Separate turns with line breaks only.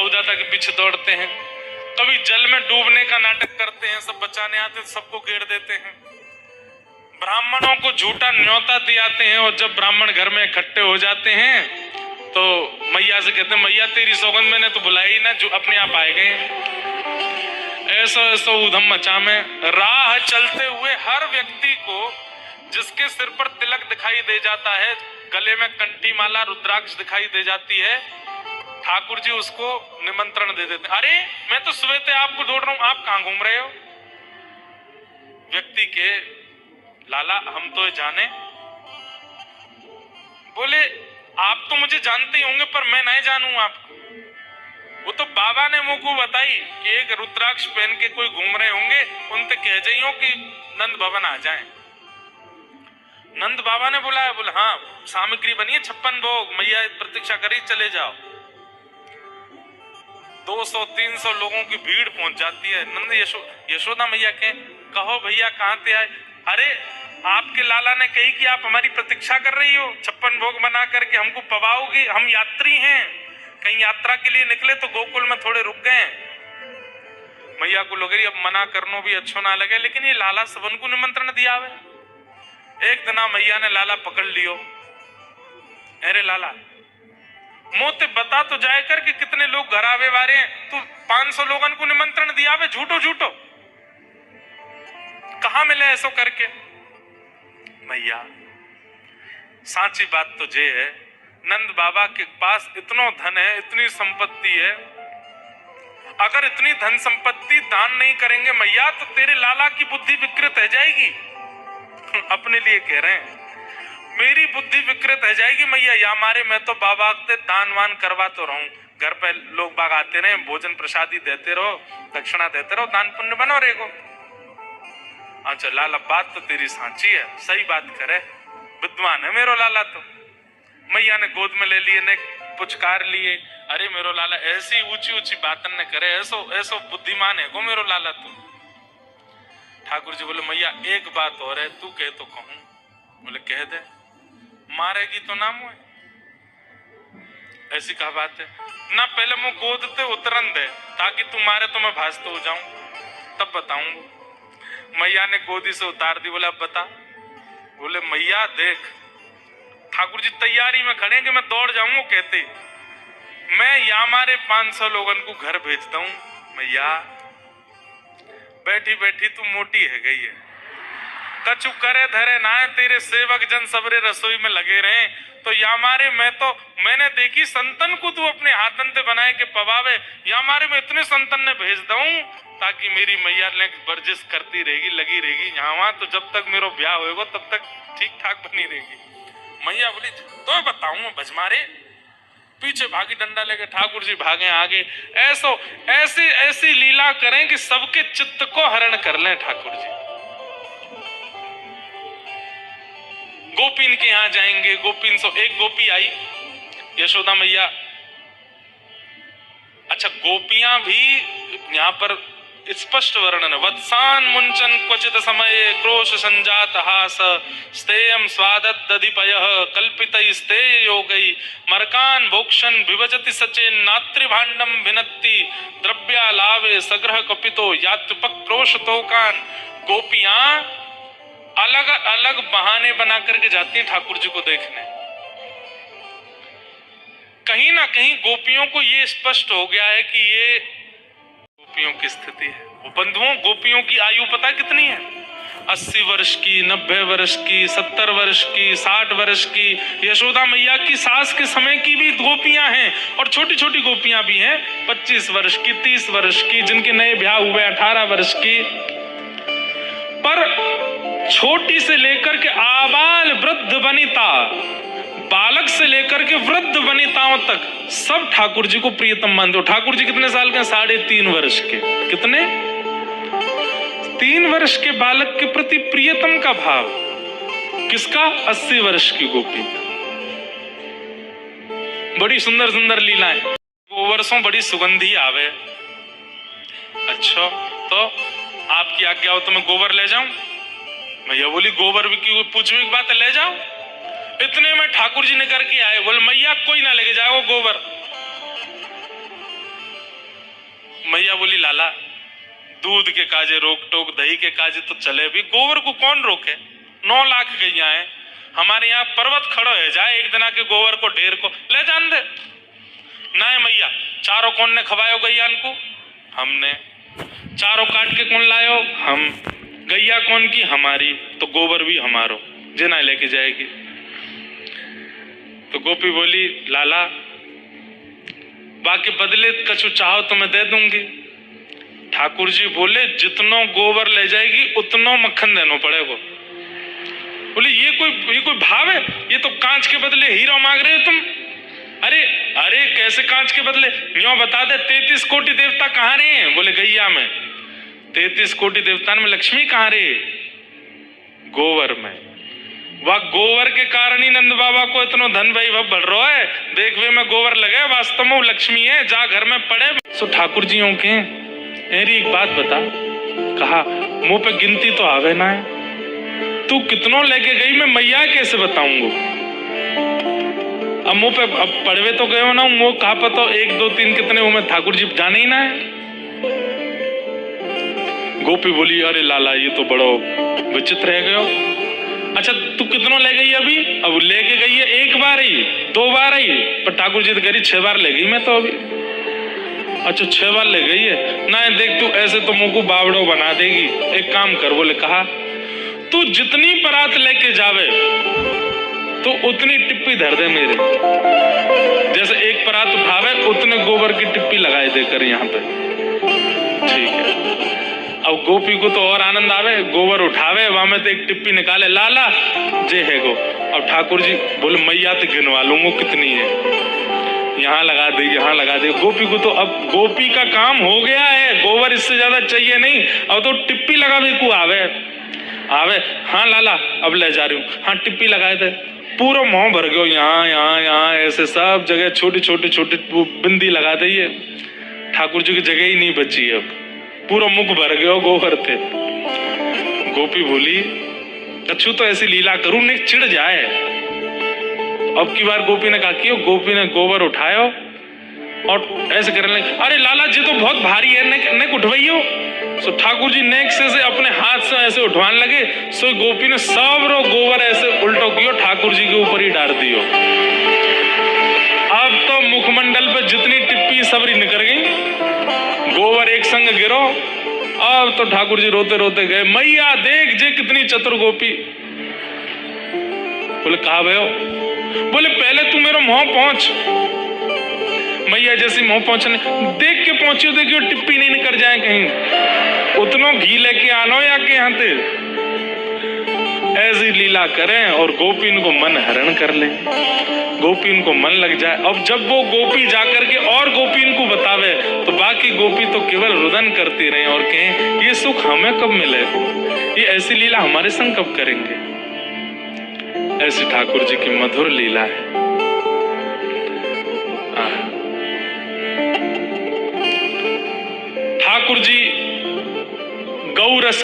दाऊदाता के पीछे दौड़ते हैं, कभी जल में डूबने का नाटक करते हैं, सब बचाने आते सबको घेर देते हैं, ब्राह्मणों को झूठा न्योता दियाते हैं, और जब ब्राह्मण घर में इकट्ठे हो जाते हैं तो मैया से कहते हैं मैया तेरी सौगंध मैंने तो बुलाई ना, जो अपने आप आए गए। ऐसा ऐसा उधम मचा में राह चलते हुए हर व्यक्ति को जिसके सिर पर तिलक दिखाई दे जाता है, गले में कंठी माला रुद्राक्ष दिखाई दे जाती है, ठाकुर जी उसको निमंत्रण दे देते। अरे मैं तो सुबह से आपको ढूंढ रहा हूं, आप कहां घूम रहे हो? व्यक्ति के लाला हम तो जाने, बोले आप तो मुझे जानते ही होंगे पर मैं नहीं जानूं आपको। वो तो बाबा ने मुंह को बताई कि एक रुद्राक्ष पहन के कोई घूम रहे होंगे, उनसे कह जाइयो कि नंद भवन आ जाएं। नंद बाबा ने बुलाया, बोले हाँ सामग्री बनी है 56 भोग, मैया प्रतीक्षा करी, चले जाओ। 200-300 लोगों की भीड़ पहुंच जाती है। नंद यशोदा मैया के कहो भैया कहां से आए? अरे आपके लाला ने कही कि आप हमारी प्रतीक्षा कर रही हो, 56 भोग बना करके हमको पवाओगी, हम यात्री हैं, कहीं यात्रा के लिए निकले तो गोकुल में थोड़े रुक गए। मैया को लग रही अब मना करनो भी अच्छो ना लगे, लेकिन ये लाला सबन को निमंत्रण दिया है। एक दिन मैया ने लाला पकड़ लियो, अरे लाला मोते बता तो जाए कर कि कितने लोग घर आवे वारे हैं, तू 500 लोगन को निमंत्रण दिया वे, झूठो झूठो कहां मिले ऐसो करके? मैया साची बात तो जे है, नंद बाबा के पास इतना धन है, इतनी संपत्ति है, अगर इतनी धन संपत्ति दान नहीं करेंगे मैया तो तेरे लाला की बुद्धि विकृत हो जाएगी। अपने लिए कह रहे हैं, मेरी बुद्धि विकृत हो जाएगी मैया, या मारे मैं तो बाबा से दान वान करवा तो रहूं, घर पे लोग बाग आते रहे, भोजन प्रसादी देते रहो, दक्षिणा देते रहो, दान पुण्य बनो रहेगो। अच्छा लाला बात तो तेरी सांची है, सही बात करे, विद्वान है मेरो लाला। तो मैया ने गोद में ले लिए, ने पुचकार लिए, अरे मेरो लाला ऐसी ऊंची ऊंची बातन ने करे, ऐसो ऐसो बुद्धिमान है को मेरो लाला। तो ठाकुर जी बोले मैया एक बात और है, तू कह तो कहूं। बोले कह दे। मारेगी तो नाम है, ऐसी कहा बात है ना, पहले मुंह गोद ते उतरन दे ताकि तू मारे तो मैं भास्त हो जाऊं, तब बताऊंगा। मैया ने गोदी से उतार दी। बोला अब बता। बोले मैया देख ठाकुर जी तैयारी में खड़े कि मैं दौड़ जाऊं, कहते मैं या मारे 500 लोगन को घर भेजता हूं। मैया बैठी बैठी तू मोटी है गई है, कछु करे धरे ना है, तेरे सेवक जन सबरे रसोई में लगे रहे, तो या मारे मैंने देखी संतन को तू अपने हाथन से बनाए के पवावे, या मारे मैं इतने संतन ने भेज दूं ताकि मेरी मैया ने वर्जिश करती रहेगी, लगी रहेगी यहाँ वहां, तो जब तक मेरा ब्याह होएगा तब तक ठीक ठाक बनी रहेगी। मैया बोली तो बताऊं भजमारे। पीछे भागी डंडा लेके, ठाकुर जी भागे आगे, ऐसी ऐसी लीला करें कि सबके चित्त को हरण कर लें ठाकुर जी। गोपीन के यहाँ जाएंगे, गोपीन सो एक गोपी आई, यशोदा मैया। अच्छा गोपियां भी यहाँ पर स्पष्ट वर्णन, वत्सान मुंचन क्वचित समय क्रोश संजात हास स्तेयम स्वादत दधिपयः कल्पितै स्तेय योगै मरकान भोक्षन विभजति सचे नात्रि भांडम भिनत्ति द्रव्यालावे सग्रह कपितो यात्युपक्रोश तोकान। गोपियां अलग अलग बहाने बना करके जाती हैं ठाकुर जी को देखने। कहीं ना कहीं गोपियों को ये स्पष्ट हो गया है कि ये गोपियों की स्थिति है। वो बंधुओं गोपियों की आयु पता कितनी है? 80 वर्ष की, 90 वर्ष की, 70 वर्ष की, 60 वर्ष की। यशोदा मैया की सास के समय की भी गोपियां हैं, और छोटी छोटी गोपियां भी हैं, 25 वर्ष की, 30 वर्ष की, जिनके नए ब्याह हुए 18 वर्ष की। पर छोटी से लेकर के आबाल वृद्ध वनिता, बालक से लेकर के वृद्ध वनिताओं तक सब ठाकुर जी को प्रियतम मानते हो। ठाकुर जी कितने साल के? 3.5 वर्ष के। कितने? 3 वर्ष के बालक के प्रति प्रियतम का भाव किसका? 80 वर्ष की गोपी। बड़ी सुंदर सुंदर लीलाएं। गोवर्षों बड़ी सुगंधी आवे। अच्छा तो आपकी आज्ञा हो तो मैं गोबर ले जाऊं? मैया बोली गोबर भी क्यों, पूछने की बात है, ले जाओ। इतने में ठाकुर जी निकल के आए। बोले मैया कोई ना लेके जाओ गोबर। मैया बोली लाला दूध के काजे रोक टोक, दही के काजे तो चले भी, गोबर को कौन रोके? 9 लाख गैया है हमारे यहाँ, पर्वत खड़ो है जाए एक दिन के गोबर को ढेर को ले जान दे ना है मैया। चारों कौन ने खवायो गैयान को? हमने। चारों काट के कौन लायो? हम। गैया कौन की? हमारी। तो गोबर भी हमारो, जिना लेके जाएगी। तो गोपी बोली लाला बाकी बदले कछु चाहो तो मैं दे दूंगी। ठाकुर जी बोले जितनो गोबर ले जाएगी उतनो मक्खन देना पड़ेगा। बोले ये कोई भाव है? ये तो कांच के बदले हीरा मांग रहे हो तुम। अरे अरे कैसे कांच के बदले? यूं बता दे 33 कोटि देवता कहाँ रहे हैं? बोले गैया में। 33 कोटि देवता में लक्ष्मी कहाँ रहे? गोबर में। वह गोबर के कारण ही नंद बाबा को इतना धन वैभव बढ़ रहा है। देखवे में गोबर लगे, वास्तव में लक्ष्मी है, जा घर में पड़े। सो ठाकुर जी के एरी एक बात बता, कहा मुंह पे गिनती तो आवे ना है, तू कितनों लेके गई मैं मैया कैसे बताऊंगा? अब मुंह पे अब पड़वे तो गए हो ना, मुंह कहा पता 1 2 3 कितने हो, मैं ठाकुर जी जाने ही ना है। गोपी बोली अरे लाला ये तो बड़ो विचित्र रह गयो। अच्छा तू कितनों ले गई अभी? अब लेके गई है 1 बार ही 2 बार ही, पर ठाकुर जी तो कह रही 6 बार ले गई मैं तो अभी। अच्छा 6 बार ले गई है ना? देख तू ऐसे तो मुंह को बावड़ो बना देगी। एक काम कर, बोले कहा तू जितनी परात लेके जावे तो उतनी टिप्पी धर दे मेरे, जैसे 1 परात उठावे उतने गोबर की टिप्पी लगाए देकर यहाँ पे। ठीक है। अब गोपी को तो और आनंद आवे, गोबर उठावे वहां में तो एक टिप्पी निकाले, लाला जे है गो। अब ठाकुर जी बोले मैया तो गिनवा लूंगा कितनी है, यहाँ लगा दे यहाँ लगा दे। गोपी को तो अब गोपी का काम हो गया है, गोबर इससे ज्यादा चाहिए नहीं। अब तो टिप्पी लगा भी को आवे। हाँ लाला अब ले जा रही हूँ, हाँ टिप्पी लगाए थे। पूरा मुंह भर गयो, यहाँ यहाँ यहाँ ऐसे सब जगह छोटी छोटी छोटी बिंदी लगा दी है। ठाकुर जी की जगह ही नहीं बची अब, पूरा मुख भर गयो गोबर थे। गोपी बोली अच्छू तो ऐसी लीला करूं नहीं चिढ़ जाए। अब की बार गोपी ने कहा कि गोपी ने गोबर उठायो और ऐसे करने लगे, अरे लाला जी तो बहुत भारी है, नेक उठवाइयो। सो ठाकुर जी नेक से अपने हाथ से ऐसे उठवाने लगे। सो गोपी ने सब रो गोबर ऐसे उल्टो कियो, ठाकुर जी के ऊपर ही डाल दियो। अब तो मुखमंडल पे जितनी टिप्पी सबरी निकल गई, गोबर एक संग गिरो। अब तो ठाकुर जी रोते रोते गए, मैया देख जे कितनी चतुर गोपी। बोले कहा भयो? बोले पहले तू मेरा मुंह पहुंच। मैया जैसी मुंह पहुंचने देख के पहुंची, देखियो टिप्पी नहीं निकल जाए कहीं, उतनो घी लेके आनो या के यहाँ ते। ऐसी लीला करें और गोपी इनको मन हरण कर ले, गोपी इनको मन लग जाए। अब जब वो गोपी जाकर के और गोपी इनको बतावे तो बाकी गोपी तो केवल रुदन करती रहे और कहें ये सुख हमें कब मिले, ये ऐसी लीला हमारे संग कब करेंगे। ऐसी ठाकुर जी की मधुर लीला है। ठाकुर जी गौ रस